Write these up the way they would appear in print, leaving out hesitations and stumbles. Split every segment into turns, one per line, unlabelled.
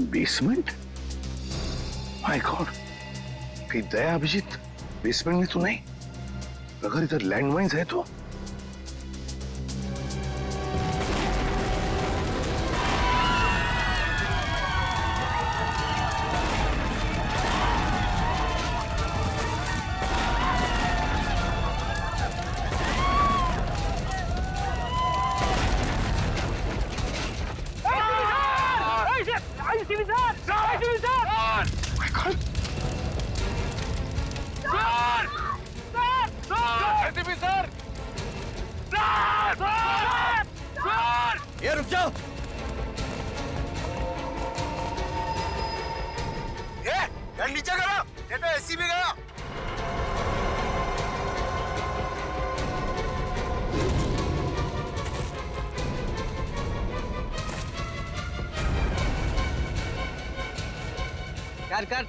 Basement? My God, कहीं दया Abhijit basement में तो नहीं? अगर इधर लैंडमाइंस है तो?
ये रुक जाओ।
ये घर नीचे करो, ये तो एसी भी गया।
कर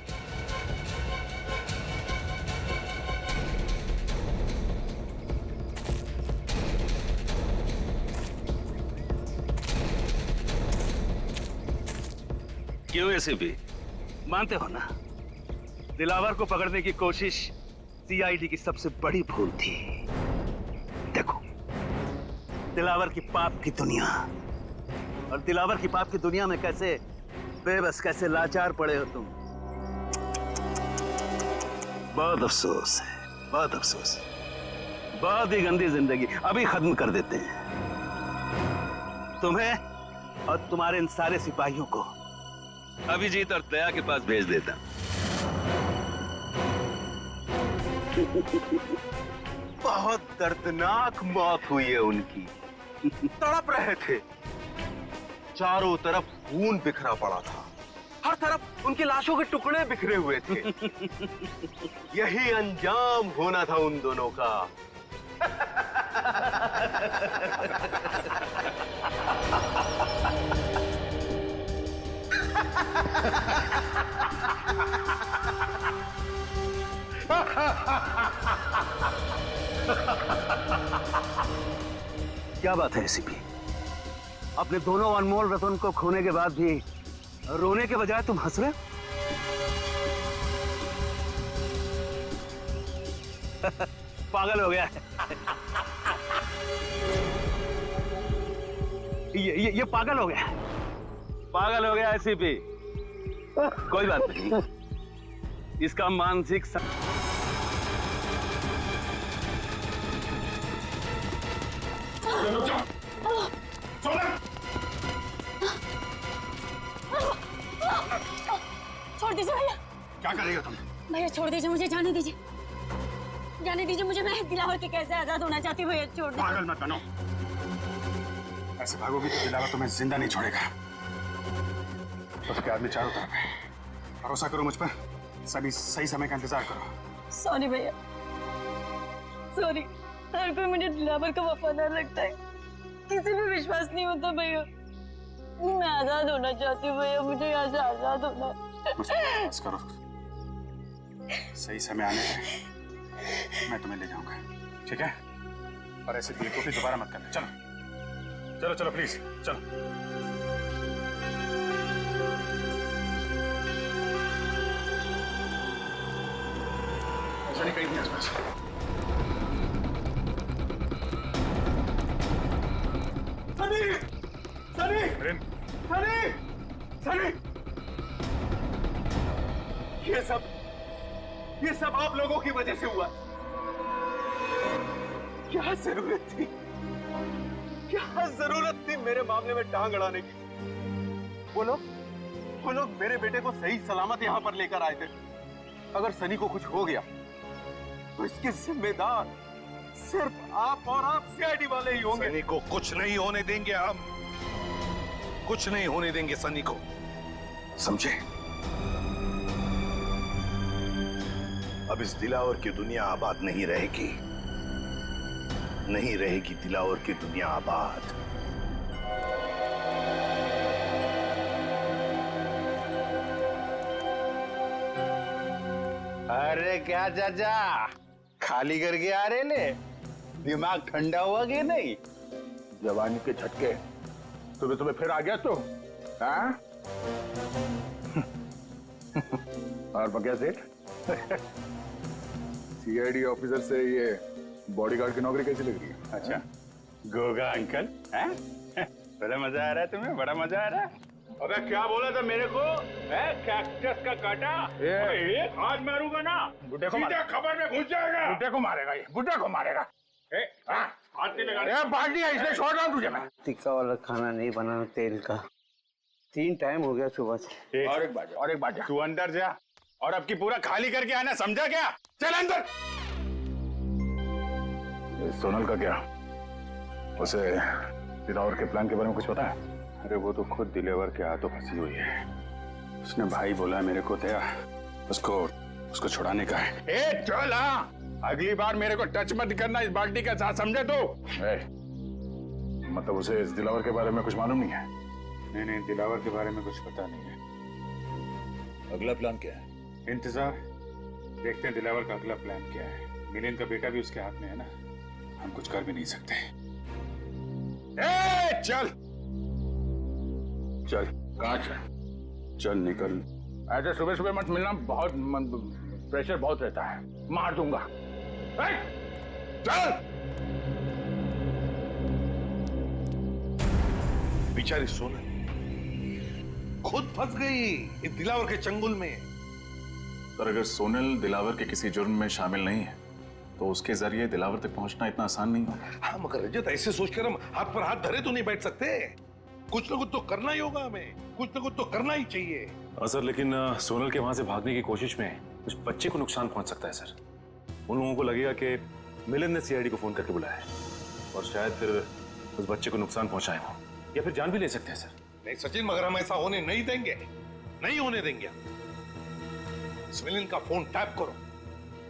क्यों एसीपी, मानते हो ना दिलावर को पकड़ने की कोशिश सीआईडी की सबसे बड़ी भूल थी। देखो, दिलावर की पाप की दुनिया और दिलावर की पाप की दुनिया में कैसे बेबस, कैसे लाचार पड़े हो तुम। बहुत अफसोस है, बहुत अफसोस है। बहुत ही गंदी जिंदगी अभी खत्म कर देते हैं। तुम्हें और तुम्हारे इन सारे सिपाहियों को अभिजीत और दया के पास भेज देता।
बहुत दर्दनाक मौत हुई है उनकी। तड़प रहे थे, चारों तरफ खून बिखरा पड़ा था, हर तरफ उनकी लाशों के टुकड़े बिखरे हुए थे। यही अंजाम होना था उन दोनों का।
क्या बात है एसीपी, अपने दोनों अनमोल रतन को खोने के बाद भी रोने के बजाय तुम हंस रहे हो? पागल हो गया है। ये पागल हो गया, पागल हो गया एसीपी। कोई बात नहीं, इसका मानसिक
छोड़ दीजिए भैया।
क्या करेगा तुम?
भैया छोड़ दीजिए, मुझे जाने दीजिए, जाने दीजिए मुझे। मैं दिलावर के कैसे आजाद होना चाहती हूँ भैया, छोड़ दीजिए।
पागल मत बनो, ऐसे भागोगी तो दिलावर तुम्हें जिंदा नहीं छोड़ेगा। उसके आदमी चारों तरफ है, भरोसा करो मुझ पर, सभी सही समय का इंतजार करो।
सॉरी भैया, सॉरी। हर कोई मुझे दिलावर का वफादार लगता है, किसी पे विश्वास नहीं होता भैया। मैं आजाद होना चाहती हूँ भैया, मुझे यहाँ से आजाद होना है।
बस करो, सही समय आने पे मैं तुम्हें ले जाऊंगा, ठीक है? और ऐसे बेवकूफी दोबारा मत करना। चलो चलो चलो प्लीज चलो। सनी कहीं नहीं आसपास। सनी सनी सनी सनी, ये सब आप लोगों की वजह से हुआ। क्या जरूरत थी, क्या जरूरत थी मेरे मामले में टांग अड़ाने की? वो लोग मेरे बेटे को सही सलामत यहां पर लेकर आए थे। अगर सनी को कुछ हो गया तो इसके जिम्मेदार सिर्फ आप और आप सीआईडी वाले ही होंगे।
सनी को कुछ नहीं होने देंगे, हम कुछ नहीं होने देंगे सनी को, समझे? अब इस दिलावर की दुनिया आबाद नहीं रहेगी, नहीं रहेगी दिलावर की दुनिया आबाद।
अरे क्या चाचा, खाली करके आ रहे ने? दिमाग ठंडा हुआ कि नहीं? जवानी के झटके तुम्हें फिर आ गया तो? हाँ?
और बकिया सेठ सीआईडी ऑफिसर से ये बॉडीगार्ड की नौकरी कैसी लग रही है?
अच्छा गोगा अंकल हैं? बड़ा मजा आ रहा है तुम्हें? बड़ा मजा आ रहा है? अबे क्या बोला था मेरे को? कैक्टस का कांटा एक हाथ मारूंगा ना बुड्ढे को सीधा खबर में घुस जाएगा। बुड्ढे को मारेगा ये, बुड्ढे को मारेगा। हाथ नहीं लगा। बाल्टी है इसलिए छोड़ रहा हूँ तुझे मैं।
टिक्का वाला खाना नहीं बनाना तेल का। 3 टाइम हो गया सुबह से।
और एक बात तू अंदर जा और अब की पूरा खाली करके आना, समझा क्या? चल अंदर।
सोनल का क्या? उसे दिलावर के प्लान के बारे में कुछ पता है?
अरे वो तो खुद दिलेवर के हाथों फंसी हुई है। उसने भाई बोला मेरे को दया उसको छुड़ाने का है। ए चल हाँ, अगली बार मेरे को टच मत करना इस बाल्टी के साथ, समझे तू?
मतलब उसे इस दिलावर के बारे में कुछ मालूम नहीं है?
नहीं दिलावर के बारे में कुछ पता नहीं है।
अगला प्लान क्या है?
इंतजार, देखते हैं दिलावर का अगला प्लान क्या है। मिलिंद का बेटा भी उसके हाथ में है ना, हम कुछ कर भी नहीं सकते। ए चल चल।
कहाँ चल?
चल निकल।
ऐसे सुबह सुबह मत मिलना, बहुत प्रेशर बहुत रहता है, मार दूंगा। चल।
बेचारी सोनल खुद फंस गई इस दिलावर के चंगुल में।
पर अगर सोनल दिलावर के किसी जुर्म में शामिल नहीं है तो उसके जरिए दिलावर तक पहुंचना इतना आसान नहीं होगा।
हाँ मगर रजत, ऐसे सोचकर हम हाथ पर हाथ धरे तो नहीं बैठ सकते। कुछ ना कुछ तो करना ही होगा हमें, कुछ ना कुछ तो करना ही चाहिए।
सर लेकिन सोनल के वहां से भागने की कोशिश में उस बच्चे को नुकसान पहुंच सकता है सर। उन लोगों को लगेगा कि मिलिंद ने सीआईडी को फोन करके बुलाया है और शायद फिर उस बच्चे को नुकसान पहुंचाए हो या फिर जान भी ले सकते हैं सर।
नहीं सचिन, मगर हम ऐसा होने नहीं देंगे, नहीं होने देंगे। मिलिंद का फोन टैप करो,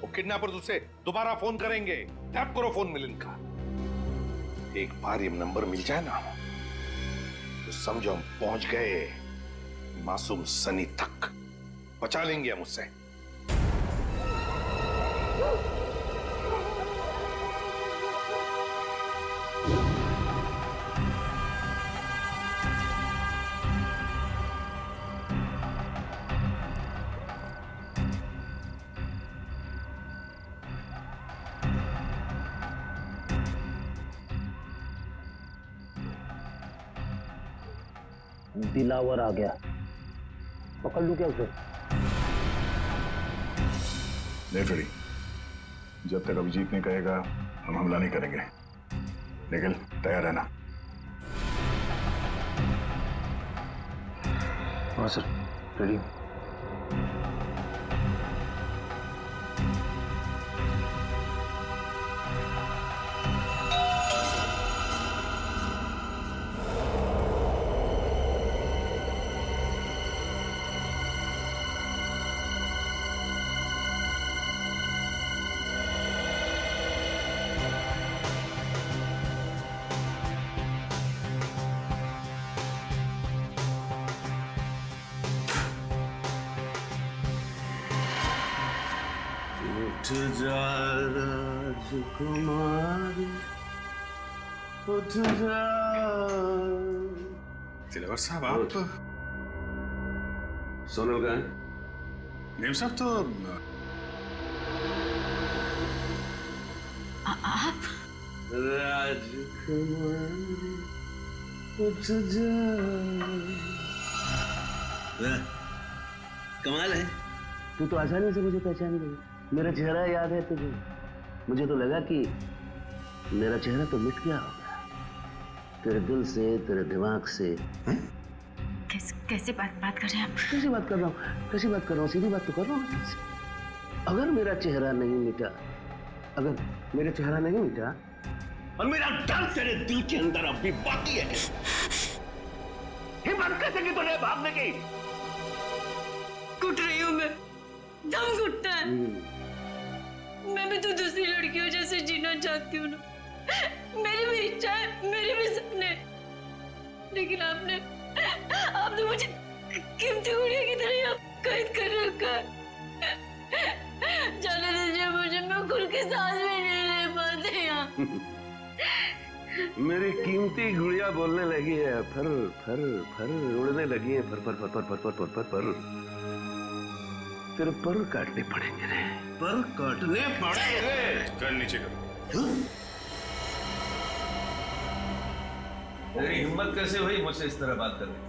वो किडनैपर्स उसे दोबारा फोन करेंगे। टैप करो फोन मिलिंद का। एक बार ये नंबर मिल जाए ना तो समझो हम पहुंच गए मासूम सनी तक। बचा लेंगे हम उससे।
दिलावर आ गया, पकड़ लूं क्या उसे?
नहीं फ्रेडी, जब तक अभिजीत नहीं कहेगा हम हमला नहीं करेंगे, लेकिन तैयार रहना।
हाँ सर, रेडी।
उठ जा राजकुमारी, उठ जा।
दिलावर साहब आप
सोनल का है?
नेम साहब तो
राजकुमारी उठ जा। कमाल है,
तू तो आसानी से मुझे पहचान गई। मेरा चेहरा याद है तुझे? मुझे तो लगा कि मेरा चेहरा तो मिट गया होगा तेरे दिल से, तेरे दिमाग से।
कैसे बात कर रहे हैं आप?
कैसी बात कर रहा हूँ? कैसी बात कर रहा हूँ? सीधी बात तो कर रहा हूँ तुझसे। अगर मेरा चेहरा नहीं मिटा, अगर मेरा चेहरा नहीं मिटा
और मेरा डर तेरे दिल के अंदर अब भी बाकी है, हिम्मत कैसे की तूने भागने की?
घुट रही हूँ मैं, दम घुटता है। मैं भी तो दूसरी लड़कियों जैसे जीना चाहती हूँ ना। मेरी भी इच्छा है, मेरे भी सपने, लेकिन आपने मुझे कीमती गुड़िया की तरह कैद कर रखा है। जाने दीजिए मुझे, मैं खुल के सांस भी नहीं ले पाती यहाँ।
मेरी कीमती गुड़िया बोलने लगी है, फर फर फर उड़ने लगी है, फर फर फर फर फर फर फर फर। तेरे पर काटने पड़ेंगे रे, पर काटने पड़ेंगे।
कर नीचे कर।
तेरी हिम्मत कैसे हुई मुझसे इस तरह बात करने की?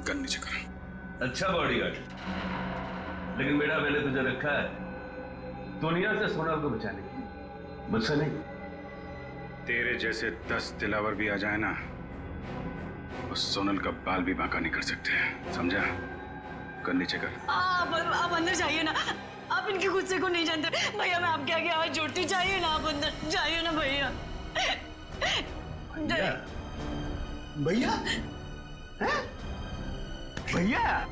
कर नीचे कर।
अच्छा बॉडीगार्ड, लेकिन बेटा मैंने तुझे रखा है दुनिया से सोनल को बचाने की, मुझसे नहीं।
तेरे जैसे 10 दिलावर भी आ जाए ना, उस सोनल का बाल भी बांका नहीं कर सकते, समझा? कर नीचे कर।
आप अंदर जाइए ना, आप इनके गुस्से को नहीं जानते भैया। मैं आपके आगे आवाज जोड़ती, जाइए ना आप अंदर, जाइए ना भैया।
भैया भैया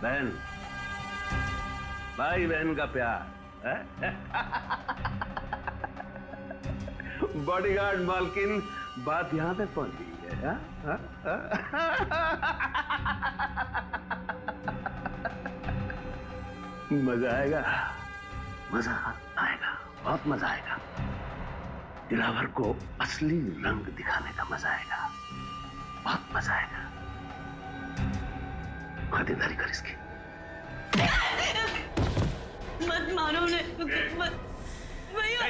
बहन, भाई बहन का प्यार है? बॉडीगार्ड मालकिन, बात यहां तक पहुंच गई है। मजा आएगा, मजा आएगा, बहुत मजा आएगा। दिलावर को असली रंग दिखाने का मजा आएगा, बहुत मजा आएगा। खातिरदारी कर इसकी।
मत मारो उन्हें, मत भैया।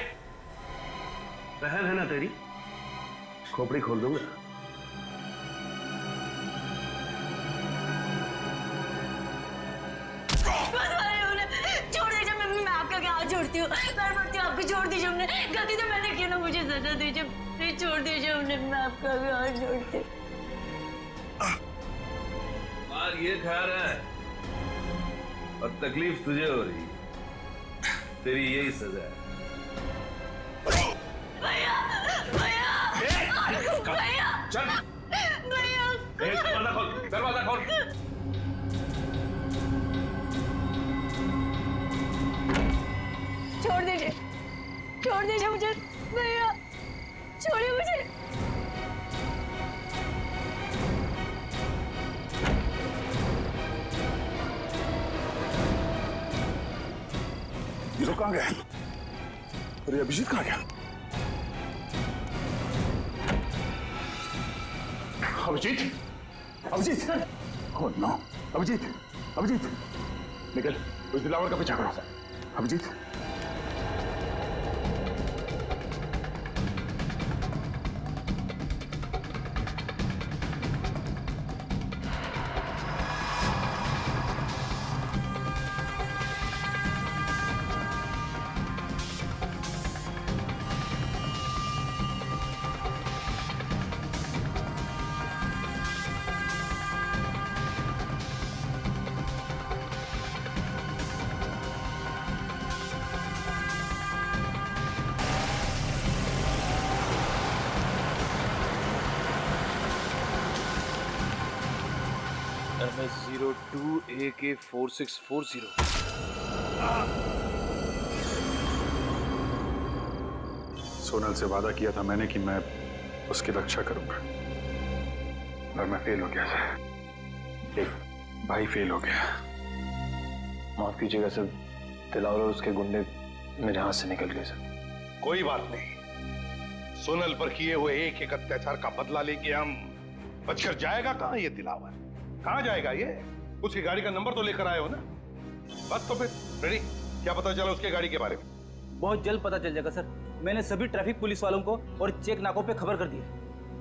बहन है ना तेरी, खोपड़ी खोल दूंगा।
छोड़ दीजिए, मैं आपका हाथ जोड़ती हूँ, पैर पड़ती हूँ आपको, छोड़ दीजिए। हमने गलती तो मैंने की ना, मुझे सजा दीजिए, प्लीज छोड़ दीजिए उन्हें, मैं आपका भी हाथ जोड़ती हूँ।
मार ये खा रहा है और तकलीफ तुझे हो रही है, तेरी यही सजा है।
भैया भैया भैया
चल
भैया,
दरवाजा खोल, दरवाजा खोल।
छोड़ दीजिए मुझे भैया, छोड़िए मुझे।
ये लोग कहाँ गए? अरे अभिजीत कहाँ गया? अभिजीत, अभिजीत, ओह नो, अभिजीत, अभिजीत, निकल, उस दिलावर का पीछा करो। अभिजीत,
MS02AK4640।
सोनल से वादा किया था मैंने कि मैं उसकी रक्षा करूंगा, और मैं फेल हो गया सर। एक भाई फेल हो गया।
माफ कीजिएगा सर, दिलावर और उसके गुंडे मेरे हाथ से निकल गए सर।
कोई बात नहीं, सोनल पर किए हुए एक एक अत्याचार का बदला लेके हम बचकर जाएगा कहां ये दिलावर? कहां जाएगा ये? उसकी गाड़ी का नंबर तो लेकर आए हो ना? बस तो फिर रेडी, क्या पता चला उसके गाड़ी के बारे में?
बहुत जल्द पता चल जाएगा सर। मैंने सभी ट्रैफिक पुलिस वालों को और चेक नाकों पे खबर कर दी है।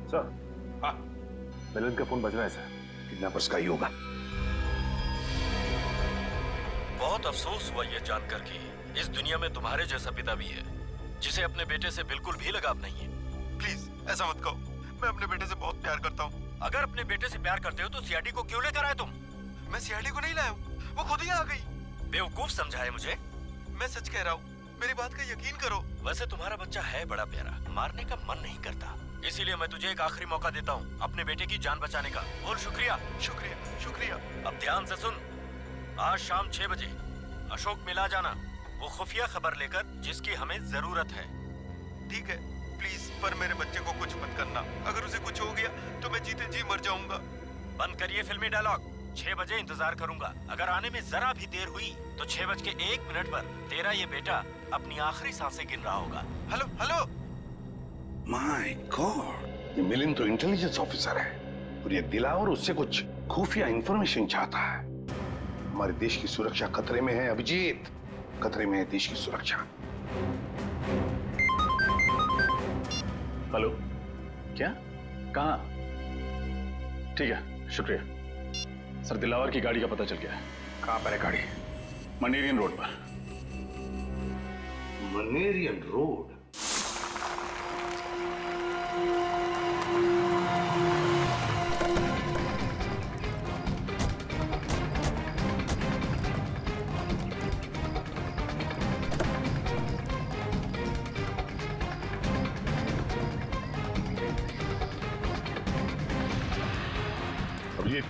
सर,
हाँ,
मिलन का फोन बज रहा है सर।
किडनैपर्स का ही होगा।
बहुत अफसोस हुआ ये जानकर कि इस दुनिया में तुम्हारे जैसा पिता भी है जिसे अपने बेटे से बिल्कुल भी लगाव नहीं है।
प्लीज ऐसा मत कहो, मैं अपने बेटे से बहुत प्यार करता हूँ।
अगर अपने बेटे से प्यार करते हो तो सीआईडी को क्यों लेकर आए तुम?
मैं सीआईडी को नहीं लाया हूँ, वो खुद ही आ गई।
बेवकूफ समझा है मुझे?
मैं सच कह रहा हूँ, मेरी बात का यकीन करो।
वैसे तुम्हारा बच्चा है बड़ा प्यारा, मारने का मन नहीं करता, इसीलिए मैं तुझे एक आखिरी मौका देता हूँ अपने बेटे की जान बचाने का। बोल शुक्रिया।
शुक्रिया शुक्रिया।
अब ध्यान से सुन, आज शाम 6 बजे अशोक मिला जाना, वो खुफिया खबर लेकर जिसकी हमें जरूरत है।
ठीक है, प्लीज, पर मेरे बच्चे को कुछ मत करना। अगर उसे कुछ हो गया तो मैं जीते जी मर जाऊंगा।
बंद करिए फिल्मी डायलॉग, 6 बजे इंतजार करूंगा। अगर आने में जरा भी देर हुई तो 6:01 पर तेरा ये बेटा अपनी आखिरी सांसें गिन रहा होगा।
Hello hello.
माय गॉड, ये मिलिंद तो इंटेलिजेंस ऑफिसर है और ये दिलावर उससे कुछ खुफिया इंफॉर्मेशन चाहता है। हमारे देश की सुरक्षा खतरे में है अभिजीत, खतरे में है देश की सुरक्षा।
हेलो, क्या? कहाँ? ठीक है, शुक्रिया सर। दिलावर की गाड़ी का पता चल गया है।
कहाँ पर है गाड़ी?
मनेरियन रोड पर।
मनेरियन रोड?
अभिजीत,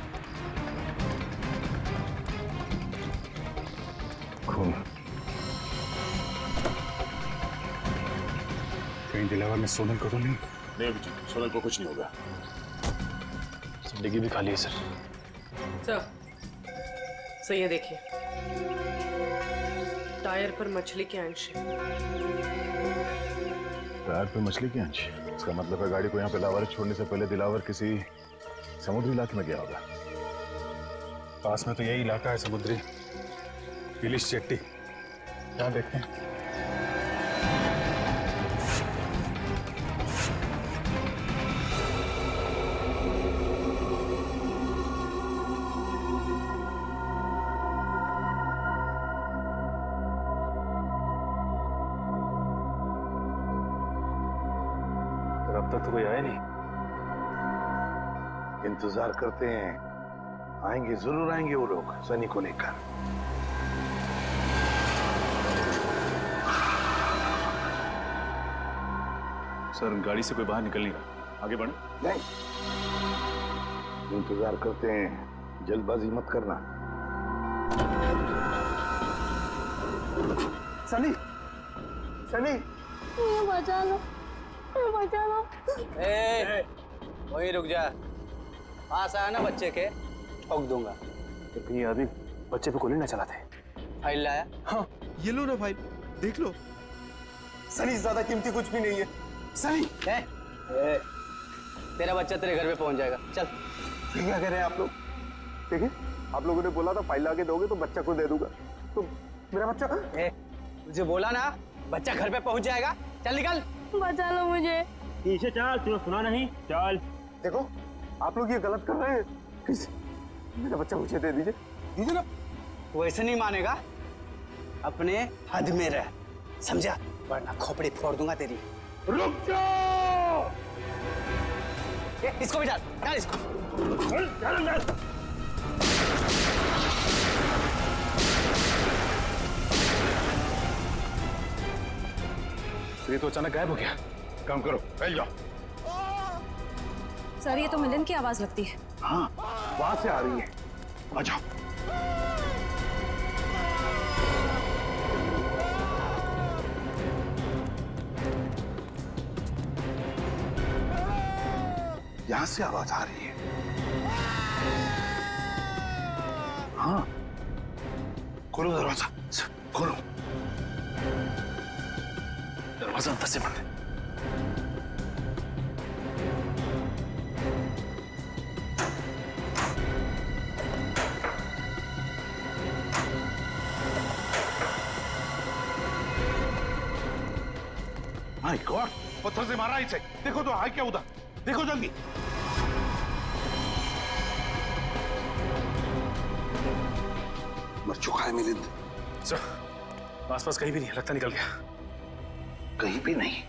खून। कहीं दिलावर ने सोनल को तो नहीं? नहीं अभिजीत, सोनल को कुछ नहीं होगा।
डिग्गी भी खाली है सर।
सर ये देखिए, टायर पर मछली के अंश है।
टायर पे मछली की अंश? इसका मतलब है गाड़ी को यहाँ पे लावारिस छोड़ने से पहले दिलावर किसी समुद्री इलाके में गया होगा। पास में तो यही इलाका है समुद्री, पिलिश चेट्टी। यहाँ देखते हैं।
अब तक तो कोई आया नहीं।
इंतजार करते हैं, आएंगे, जरूर आएंगे वो लोग सनी को लेकर।
सर गाड़ी से कोई बाहर निकल नहीं रहा, आगे बढ़े?
नहीं, इंतजार करते हैं, जल्दबाजी मत करना।
सनी, सनी,
बचा लो, बचा लो।
वहीं रुक जा, पास आया ना बच्चे के ठोक दूंगा।
लेकिन ये आदमी बच्चे पे गोली ना चलाते।
फाइल लाया?
हाँ ये लो ना फाइल, देख लो। सनी ज्यादा कीमती कुछ भी नहीं है। सनी
तेरा बच्चा तेरे घर पे पहुंच जाएगा, चल।
ये क्या कह रहे हैं आप लोग? देखिए, आप लोगों ने बोला था फाइल लाके दोगे तो बच्चा को दे दूंगा, तो मेरा बच्चा?
तुझे बोला ना बच्चा घर पे पहुंच जाएगा, चल निकल।
बचा लो मुझे।
पीछे चल, तूने सुना नहीं? चल।
देखो, आप लोग ये गलत कर रहे हैं। प्लीज मेरा बच्चा मुझे दे दीजिए, दीजिए ना।
वो ऐसे नहीं मानेगा, अपने हद में रह, समझा? वरना खोपड़ी फोड़ दूंगा तेरी।
रुक जाओ!
इसको भी डाल, डाल इसको।
ये तो अचानक गायब हो गया।
काम करो, फैल जाओ।
सर ये तो मिलिंद की आवाज लगती है।
हाँ, वहां से आ रही है, आ जाओ। यहां से आवाज आ रही है। हाँ, खोलो दरवाजा, खोलो।
दरवाजा अंदर से बंद है।
माय गॉड, पत्थर से मारा इसे। देखो तो है क्या उधर, देखो जल्दी। मर चुका है मिलिंद।
सर आसपास कहीं भी नहीं, लगता निकल गया।
कहीं भी नहीं।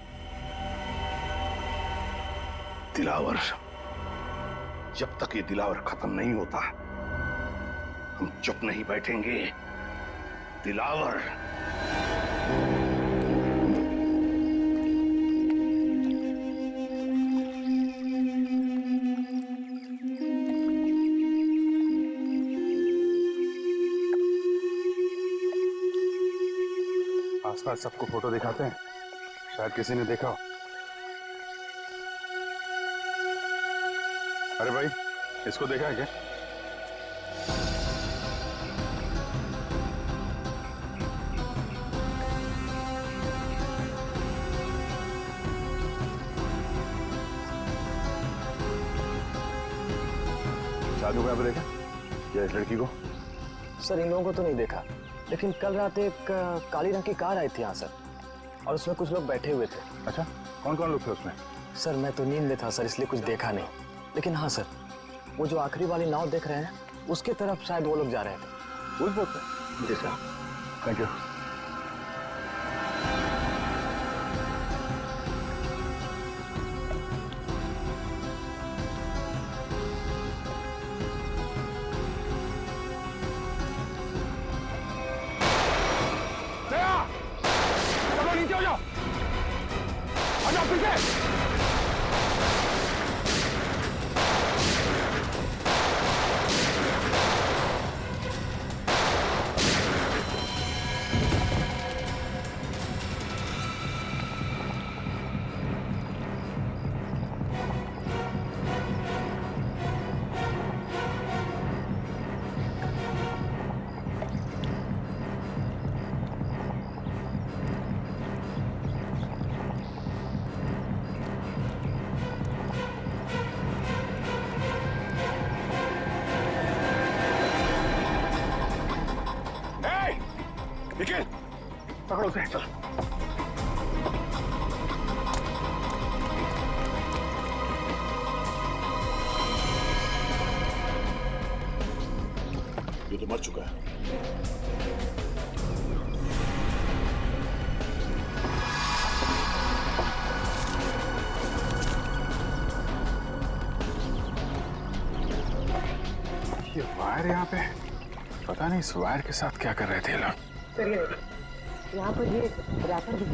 दिलावर, जब तक ये दिलावर खत्म नहीं होता हम चुप नहीं बैठेंगे। दिलावर।
आसपास सबको फोटो दिखाते हैं, शायद किसी ने देखा हो। अरे भाई, इसको देखा है क्या? साधु को यहाँ पे देखा या इस लड़की को?
सर इन लोगों को तो नहीं देखा, लेकिन कल रात एक काली रंग की कार आई थी यहाँ सर, और उसमें कुछ लोग बैठे हुए थे।
अच्छा, कौन कौन लोग थे उसमें?
सर मैं तो नींद में था सर, इसलिए कुछ देखा नहीं, लेकिन हाँ सर वो जो आखिरी वाली नाव देख रहे हैं उसके तरफ शायद वो लोग जा रहे थे।
उस बोट पे?
जी सर।
Thank you.
नीचे हो जाओ, आ जाओ पीछे।
निखिल, पकड़ो उसे, चलो। ये तो मर चुका है। ये वायर यहाँ पे, पता नहीं इस वायर के साथ क्या कर रहे थे लोग।
यहाँ पर ये रैपर भी है।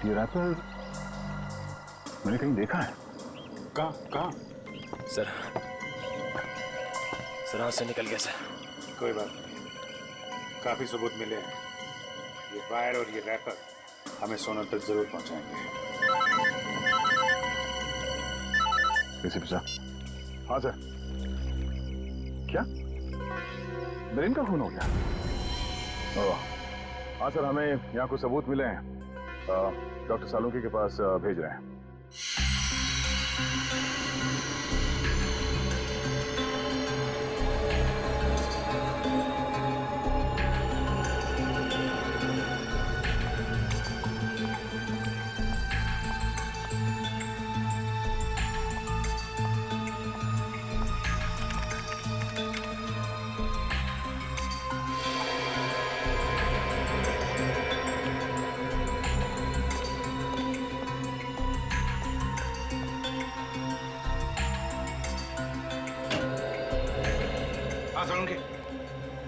ये रैपर मैंने कहीं देखा है। कहाँ?
सर हाथ से निकल गया सर।
कोई बात नहीं, काफी सबूत मिले हैं। ये वायर और ये रैपर हमें सोनल तक जरूर पहुंचाएंगे।
एसीपी साहब। हाँ सर। क्या मिलिंद का खून हो गया? हाँ सर, हमें यहाँ कुछ सबूत मिले हैं, डॉक्टर सालुंकी के पास भेज रहे हैं।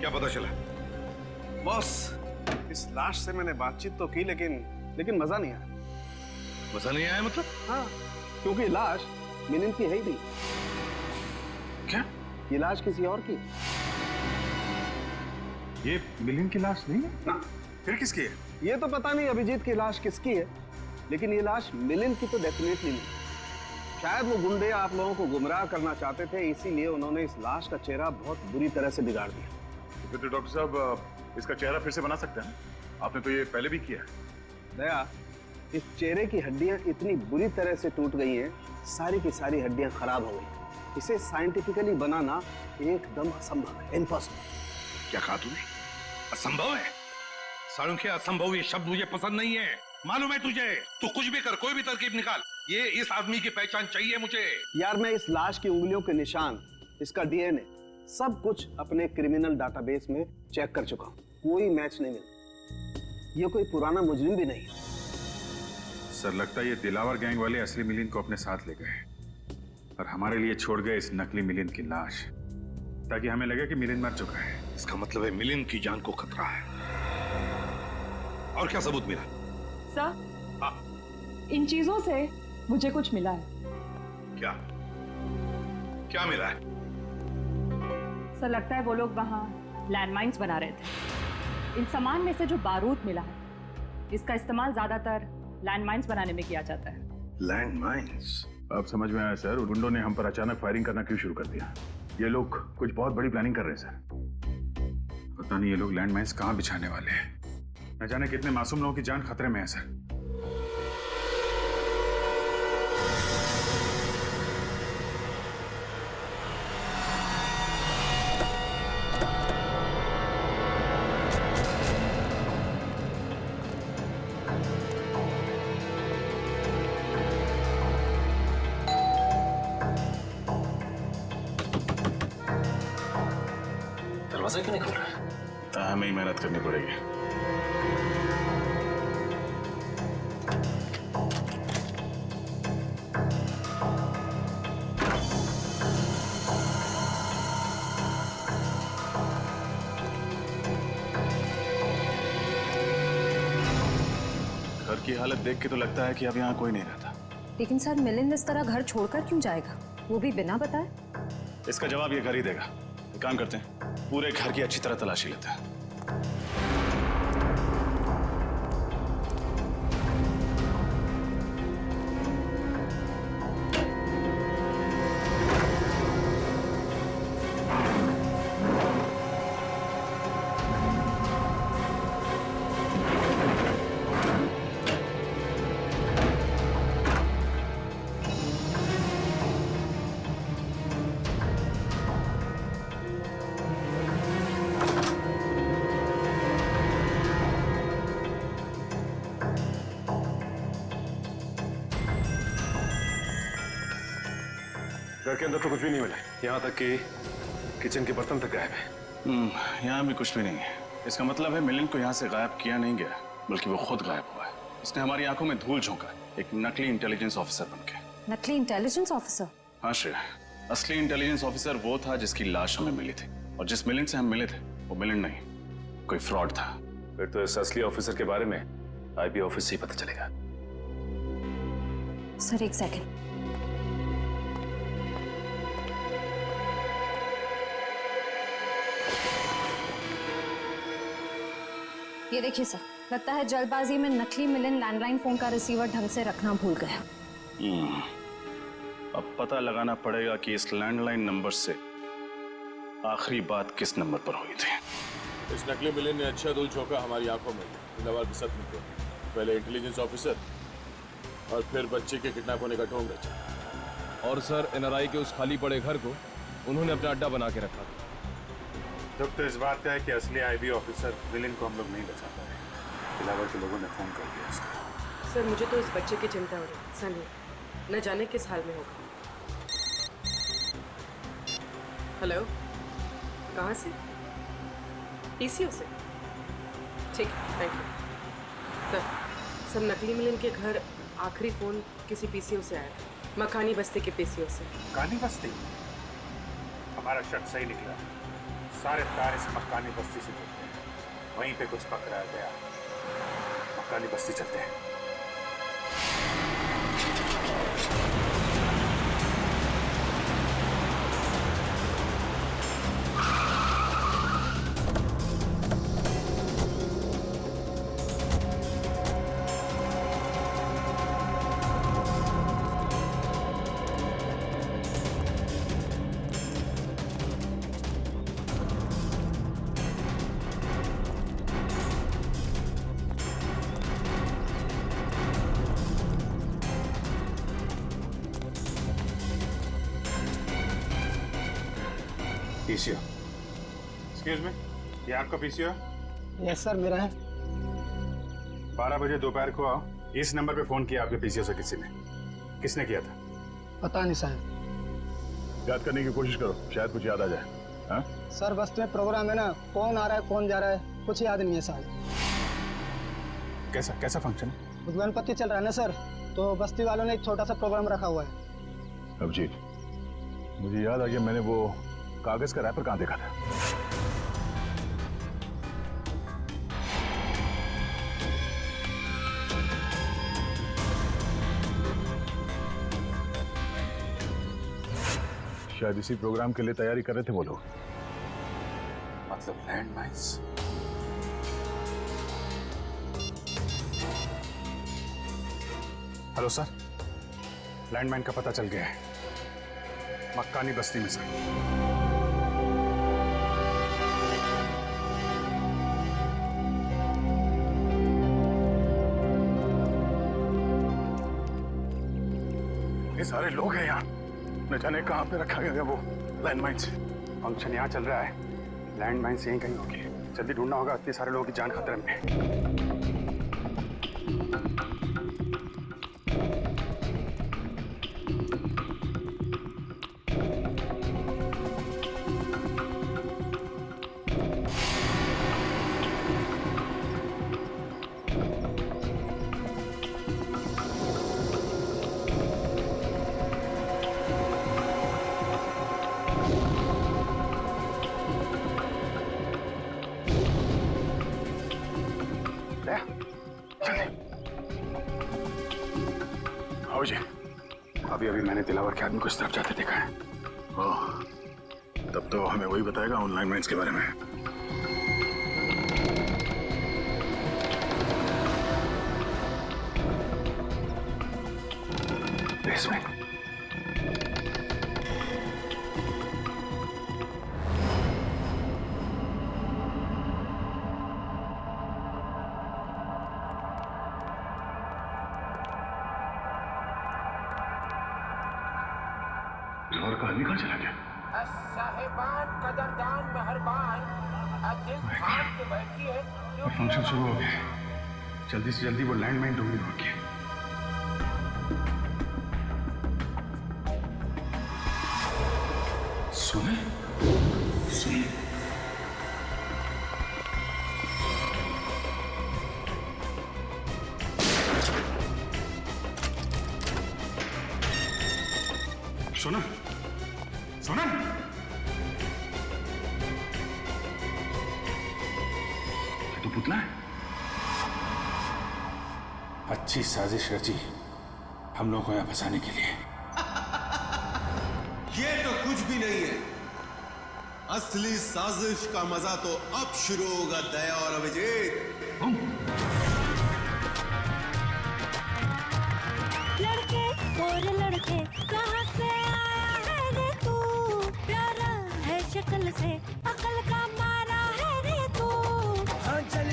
क्या पता चला?
बॉस, इस लाश से मैंने बातचीत तो की, लेकिन मजा नहीं आया।
मजा नहीं आया मतलब?
हाँ, क्योंकि लाश मिलिंद की है ही नहीं।
क्या?
ये लाश किसी और की।
ये मिलिंद की लाश नहीं है
ना।
फिर किसकी है?
ये तो पता नहीं अभिजीत की लाश किसकी है, लेकिन ये लाश मिलिंद की तो डेफिनेटली नहीं। शायद वो गुंडे आप लोगों को गुमराह करना चाहते थे, इसीलिए उन्होंने इस लाश का चेहरा बहुत बुरी तरह से बिगाड़ दिया।
फिर तो डॉक्टर साहब इसका चेहरा फिर से बना सकते हैं। आपने तो ये पहले भी किया है।
दया, इस चेहरे की हड्डियां इतनी बुरी तरह से टूट गई हैं, सारी की सारी हड्डियां खराब हो गई। इसे साइंटिफिकली बनाना एकदम असंभव है, इम्पॉसिबल।
क्या कहा तूने? असंभव है? सालुंकी, असंभव ये शब्द मुझे पसंद नहीं है। मालूम है तुझे? तू कुछ भी कर, कोई भी तरकीब निकाल, ये इस आदमी की पहचान चाहिए मुझे।
यार, मैं इस लाश की उंगलियों के निशान, इसका डीएनए, सब कुछ अपने क्रिमिनल डाटाबेस में चेक कर चुका हूं, कोई मैच नहीं मिला। ये कोई पुराना मुजरिम भी नहीं।
सर, लगता है ये दिलावर गैंग वाले असली मिलिंद को अपने साथ ले गए और हमारे लिए छोड़ गए इस नकली मिलिंद की लाश, ताकि हमें लगे कि मिलिंद मर चुका है।
इसका मतलब है मिलिंद की जान को खतरा है। और क्या सबूत मिला?
सर,
हाँ,
इन चीजों से मुझे कुछ मिला है।
क्या? क्या मिला है?
सर, लगता है वो लोग वहाँ लैंडमाइंस बना रहे थे। इन सामान में से जो बारूद मिला है, इसका इस्तेमाल ज्यादातर लैंडमाइंस बनाने में किया जाता है।
लैंडमाइंस?
अब समझ में आया सर, गुंडों ने हम पर अचानक फायरिंग करना क्यों शुरू कर दिया। ये लोग कुछ बहुत बड़ी प्लानिंग कर रहे हैं सर।
पता नहीं ये लोग लैंडमाइंस कहाँ बिछाने वाले हैं। न जाने कितने मासूम लोगों की जान खतरे में है सर। दरवाजा क्यों नहीं खोल रहा? हमें ही मेहनत करनी पड़ेगी। घर की हालत देख के तो लगता है कि अब यहाँ कोई नहीं रहता।
लेकिन सर मिलिंद इस तरह घर छोड़कर क्यों जाएगा, वो भी बिना बताए?
इसका जवाब ये घर ही देगा। एक काम करते हैं, पूरे घर की अच्छी तरह तलाशी लेते हैं। घर के अंदर तो कुछ भी नहीं मिला, यहाँ तक कि किचन के बर्तन तक गायब है। यहाँ भी कुछ भी नहीं है। इसका मतलब है मिलिंद को यहाँ से गायब किया नहीं गया, बल्कि वो खुद गायब हुआ है। उसने हमारी आंखों में धूल झोंका, एक नकली इंटेलिजेंस ऑफिसर बनके।
नकली इंटेलिजेंस ऑफिसर?
हाँ श्रेया, असली इंटेलिजेंस ऑफिसर वो था जिसकी लाश हमें मिली थी, और जिस मिलिंद से हम मिले थे वो मिलिंद नहीं, कोई फ्रॉड था। फिर तो इस असली ऑफिसर के बारे में आईबी ऑफिस से ही पता चलेगा।
सर एक सेकंड। ये देखिए सर, लगता है जल्दबाजी में नकली मिलिंद लैंडलाइन फोन का रिसीवर ढंग से रखना भूल गया।
अब पता लगाना पड़ेगा कि इस लैंडलाइन नंबर से आखिरी बात किस नंबर पर हुई थी।
इस नकली मिलिंद ने अच्छा धूल झोंका हमारी आंखों में दिलावर के सच में। पहले इंटेलिजेंस ऑफिसर और फिर बच्चे के किडनैप होने का ढोंग रचा।
और सर एनआरआई के उस खाली पड़े घर को उन्होंने अपना अड्डा बना के रखा।
दुख तो इस बात का है कि असली आईबी ऑफिसर मिलिंद को हम लोग नहीं बचा पाए। दिलावर के लोगों ने फोन कर दिया उसको।
सर मुझे तो इस बच्चे की चिंता हो रही है। सनी न जाने किस हाल में होगा। हेलो, कहाँ से? पीसीओ से? ठीक है, थैंक यू। सर नकली मिलिंद के घर आखिरी फोन किसी पीसीओ से आया था, मकानी बस्ती के पीसीओ से।
मकानी बस्ती? हमारा शक सही निकला। सारे तार इस मकानी बस्ती से जुड़ते हैं। वहीं पे कुछ पकड़ा गया। मकानी बस्ती चलते हैं। पीसीओ, एक्सक्यूज मी, ये आपका पीसीओ है?
यस सर, मेरा है।
12 बजे दोपहर को आओ। इस नंबर पे फोन किया आपके पीसीओ से किसी ने? किसने किया था?
पता नहीं साहब।
याद करने की कोशिश करो, शायद कुछ याद आ जाए। हाँ?
सर बस्ती में प्रोग्राम है ना, कौन आ रहा है कौन जा रहा है कुछ याद नहीं है साहब।
कैसा फंक्शन?
गणपति चल रहा है ना सर, तो बस्ती वालों ने एक छोटा सा प्रोग्राम रखा हुआ है।
अभिजीत, मुझे याद आ गया, मैंने वो कागज का रैपर कहाँ देखा था? शायद इसी प्रोग्राम के लिए तैयारी कर रहे थे वो लोग। मतलब land mines. Hello sir, landmine का पता चल गया है, मक्कानी बस्ती में सर। ये सारे लोग हैं यहाँ, न जाने कहाँ पे रखा गया वो लैंडमाइंस। फंक्शन यहाँ चल रहा है, लैंडमाइंस यहीं कहीं होगी। जल्दी ढूंढना होगा, इतने सारे लोगों की जान खतरे में। ले जल्दी। आओ जी, अभी अभी मैंने दिलावर के आदमी को इस तरफ जाते देखा है। ओह, तब तो हमें वही बताएगा ऑनलाइन माइंस के बारे में। बेसमेंट। दिलावर का आदमी कहाँ चला गया?
साहिबान कदरदान मेहरबान दिल थाम के बैठिए
फंक्शन शुरू हो गया, जल्दी से जल्दी वो लैंडमाइन ढूंढनी होगी। सुने सुने सुना सुना तो पुतला है। अच्छी साजिश रची हम लोगों को यहाँ फंसाने के लिए।
ये तो कुछ भी नहीं है, असली साजिश का मजा तो अब शुरू होगा दया और अभिजीत।
लड़के और लड़के कहाँ से आया है रे तू, प्यारा है शक्ल से अकल का मारा है रे तू।
हाँ चल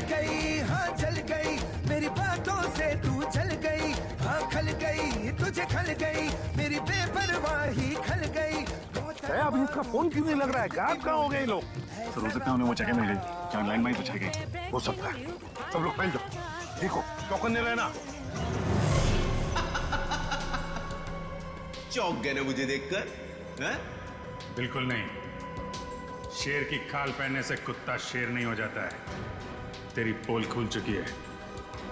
गई मेरी बातों से तू चल गई, हाँ खल गई तुझे खल गई मेरी बेपरवाही खल गई।
अभी इसका फोन क्यों नहीं लग रहा है? गायब कहाँ हो गए लोग? सर हो सकता है उन्हें वो जगह मिल गई जहाँ लैंडमाइन बचाई गई। हो सकता है। सब लोग फैल जाओ, देखो चौकन्ने रहना।
चौंक गए ना मुझे देखकर? हैं?
बिल्कुल नहीं, शेर की खाल पहनने से कुत्ता शेर नहीं हो जाता है। तेरी पोल खुल चुकी है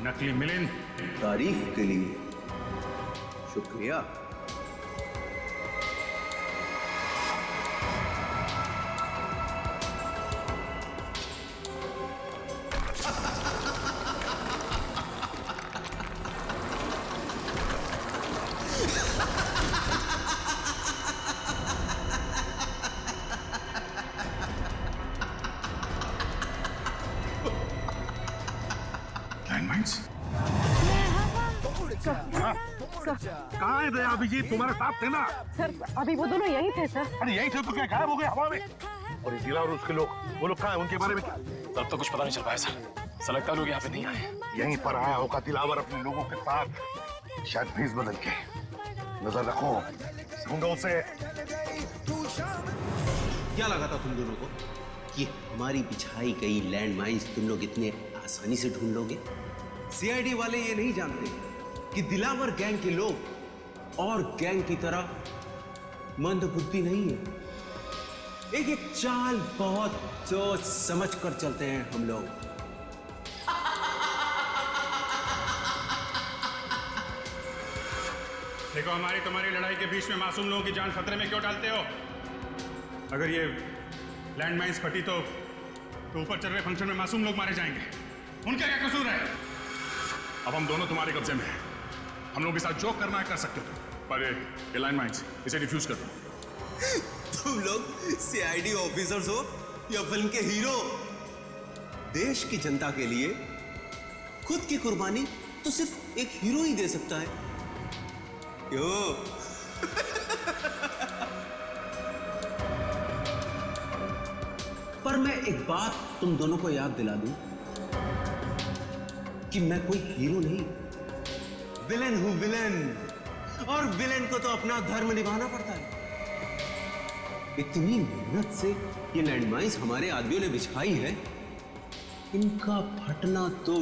नकली मिलिंद।
तारीफ के लिए शुक्रिया।
कहाँ है दया अभिजीत? तुम्हारे साथ थे ना?
सर अभी वो दोनों यहीं थे सर।
अरे यहीं थे तो क्या गायब हो गए हवा में? और ये दिला और उसके लोग, वो लोग कहाँ हैं? उनके बारे में क्या?
तब तो कुछ पता नहीं चल पाया सर। लगता है लोग यहाँ पे नहीं आए।
यहीं पर आया होगा दिलावर अपने लोगों के साथ, शायद भेस बदल के। नजर रखो, ढूंढो उसे।
क्या लगा था तुम दोनों को कि हमारी बिछाई गई लैंडमाइंस तुम लोग इतने आसानी से ढूंढ लोगे? सीआईडी वाले ये नहीं जानते कि दिलावर गैंग के लोग और गैंग की तरह मंदबुद्धि नहीं है। एक एक चाल बहुत सोच समझ कर चलते हैं हम लोग।
देखो, हमारी तुम्हारी लड़ाई के बीच में मासूम लोगों की जान खतरे में क्यों डालते हो? अगर ये लैंडमाइंस फटी तो ऊपर चल रहे फंक्शन में मासूम लोग मारे जाएंगे। उनका क्या कसूर है? अब हम दोनों तुम्हारे कब्जे में हैं। हम लोगों के साथ जो करना है कर सकते हो, पर ये लैंडमाइंस इसे डिफ्यूज कर दो।
तुम लोग सीआईडी ऑफिसर्स हो या फिल्म के हीरो? देश की जनता के लिए खुद की कुर्बानी तो सिर्फ एक हीरो ही दे सकता है। क्यों? पर मैं एक बात तुम दोनों को याद दिला दूं कि मैं कोई हीरो नहीं, विलेन हूं, विलेन। और विलेन को तो अपना धर्म निभाना पड़ता है। इतनी मेहनत से ये लैंडमाइंस हमारे आदमियों ने बिछाई है, इनका फटना तो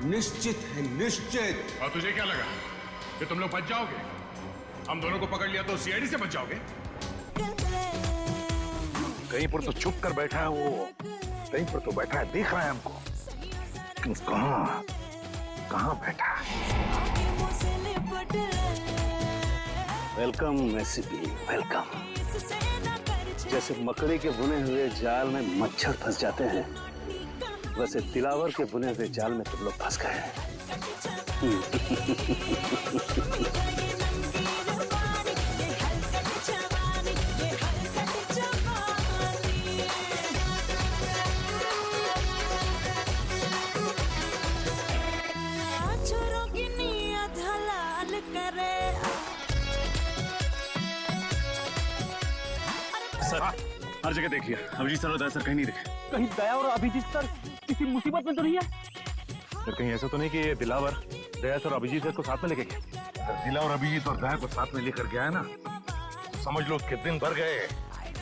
निश्चित है, निश्चित।
और तुझे क्या लगा कि तुम लोग बच जाओगे? हम दोनों को पकड़ लिया तो सीआईडी से बच जाओगे? कहीं पर तो छुप कर बैठा है वो, कहीं पर तो बैठा है, देख रहा है हमको, लेकिन कहाँ बैठा है?
Welcome ACP, welcome. जैसे मकड़ी के बुने हुए जाल में मच्छर फंस जाते हैं, वैसे दिलावर के बुने हुए जाल में तुम लोग फंस गए हैं।
छोरों की नीयत हलाल करे।
सर हर जगह देखिए, अभिजीत सर और दया सर कहीं नहीं दिखे।
कहीं दया और अभिजीत सर किसी मुसीबत में तो नहीं है?
सर कहीं ऐसा तो नहीं कि ये दिलावर दया सर और अभिजीत सर को साथ में लेके गया?
अगर दिला और अभिजीत और दया को साथ में लेकर गया है ना, समझ लो उसके दिन भर गए।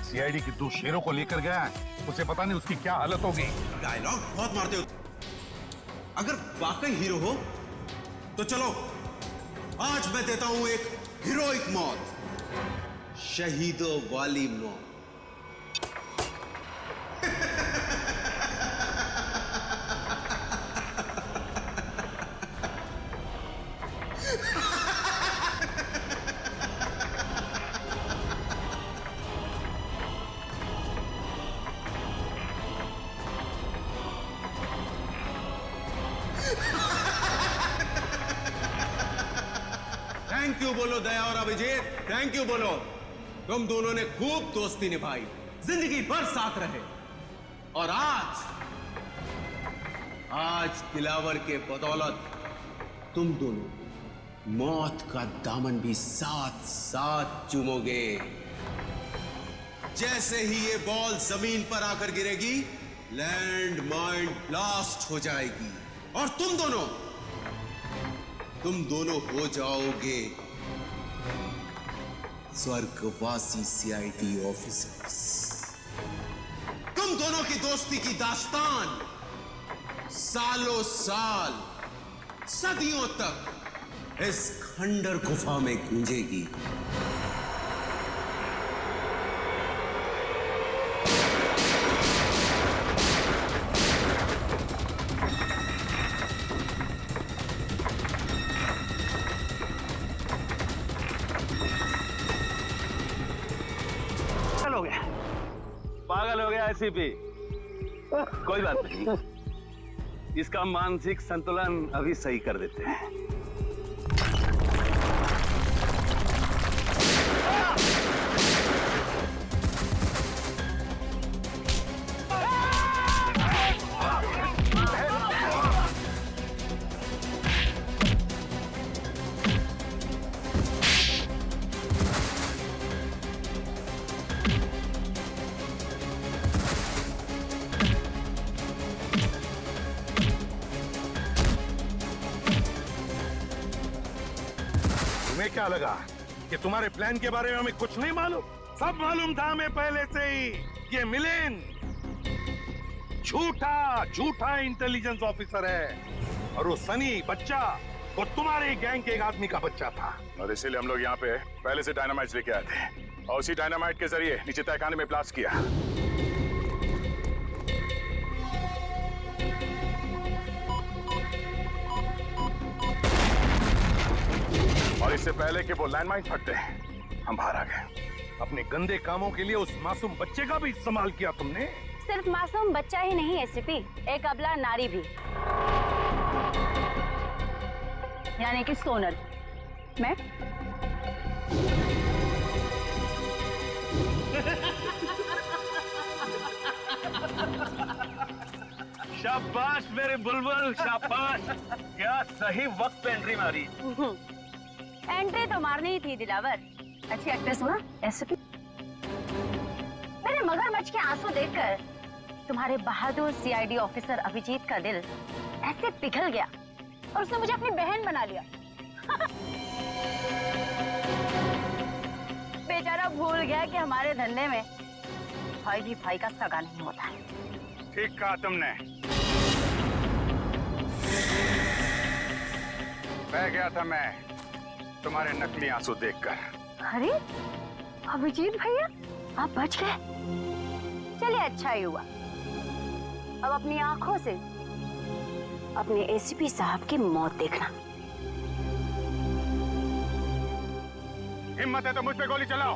सीआईडी की 2 शेरों को लेकर गया है, उसे पता नहीं उसकी क्या हालत होगी।
डायलॉग बहुत मारते हो। अगर वाकई हीरो हो तो चलो आज मैं देता हूं एक हीरोइक मौत, शहीदों वाली मौत। थैंक यू बोलो दया और अभिजीत, थैंक यू बोलो। तुम दोनों ने खूब दोस्ती निभाई, जिंदगी भर साथ रहे, और आज दिलावर के बदौलत तुम दोनों मौत का दामन भी साथ साथ चूमोगे। जैसे ही ये बॉल जमीन पर आकर गिरेगी, लैंड माइन ब्लास्ट हो जाएगी और तुम दोनों हो जाओगे स्वर्गवासी सीआईडी ऑफिसर्स। तुम दोनों की दोस्ती की दास्तान सालों साल, सदियों तक इस खंडर गुफा में गूंजेगी।
पागल हो गया एसीपी। कोई बात नहीं, इसका मानसिक संतुलन अभी सही कर देते हैं।
तुम्हें क्या लगा कि तुम्हारे प्लान के बारे में हमें कुछ नहीं मालूम? सब मालूम था हमें पहले से ही। ये मिलिंद झूठा इंटेलिजेंस ऑफिसर है, और वो सनी बच्चा वो तुम्हारे गैंग के एक आदमी का बच्चा था।
और इसीलिए हम लोग यहाँ पे पहले से डायनामाइट लेके आए थे, और उसी डायनामाइट के जरिए नीचे तहखाने में ब्लास्ट किया। और इससे पहले कि वो लैंडमाइन फटते हम बाहर आ गए।
अपने गंदे कामों के लिए उस मासूम बच्चे का भी इस्तेमाल किया तुमने।
सिर्फ मासूम बच्चा ही नहीं एसीपी, एक अबला नारी भी, यानी कि सोनल। मैं
शाबाश मेरे बुलबुल, शाबाश। क्या सही वक्त पे एंट्री मारी।
एंट्री तो मारनी ही थी दिलावर। अच्छी एक्ट्रेस हुआ एसपी। मेरे मगरमच्छ के आंसू देखकर तुम्हारे बहादुर सीआईडी ऑफिसर अभिजीत का दिल ऐसे पिघल गया और उसने मुझे अपनी बहन बना लिया। बेचारा भूल गया कि हमारे धंधे में भाई भी भाई का सगा नहीं होता है।
ठीक कहा तुमने। बह गया था मैं तुम्हारे नकली आंसू देखकर।
अरे अभिजीत भैया, आप बच गए। चलिए अच्छा ही हुआ। अब अपनी आंखों से अपने एसीपी साहब की मौत देखना।
हिम्मत है तो मुझ पे गोली चलाओ।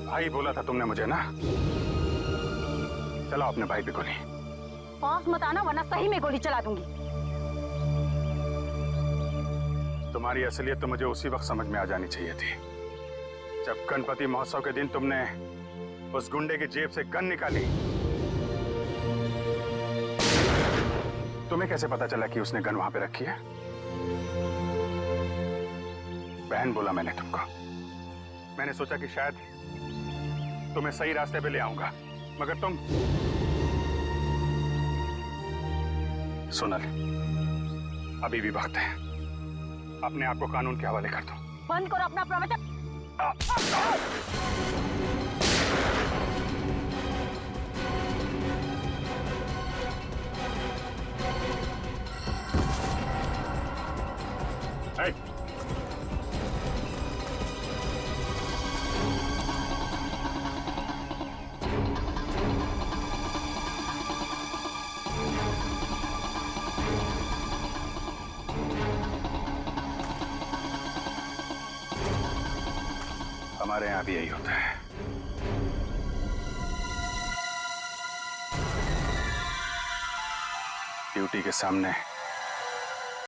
भाई बोला था तुमने मुझे ना, चलाओ अपने भाई पे गोली।
पास मत आना वरना सही में गोली चला दूंगी।
तुम्हारी असलियत तो मुझे उसी वक्त समझ में आ जानी चाहिए थी जब गणपति महोत्सव के दिन तुमने उस गुंडे की जेब से गन निकाली। तुम्हें कैसे पता चला कि उसने गन वहां पे रखी है? बहन बोला मैंने तुमको। मैंने सोचा कि शायद तुम्हें सही रास्ते पे ले आऊंगा, मगर तुम। सोनल, अभी भी वक्त है, अपने आप को कानून के हवाले कर दो।
बंद करो अपना प्रवचन।
हमारे यहाँ भी यही होता है। ड्यूटी के सामने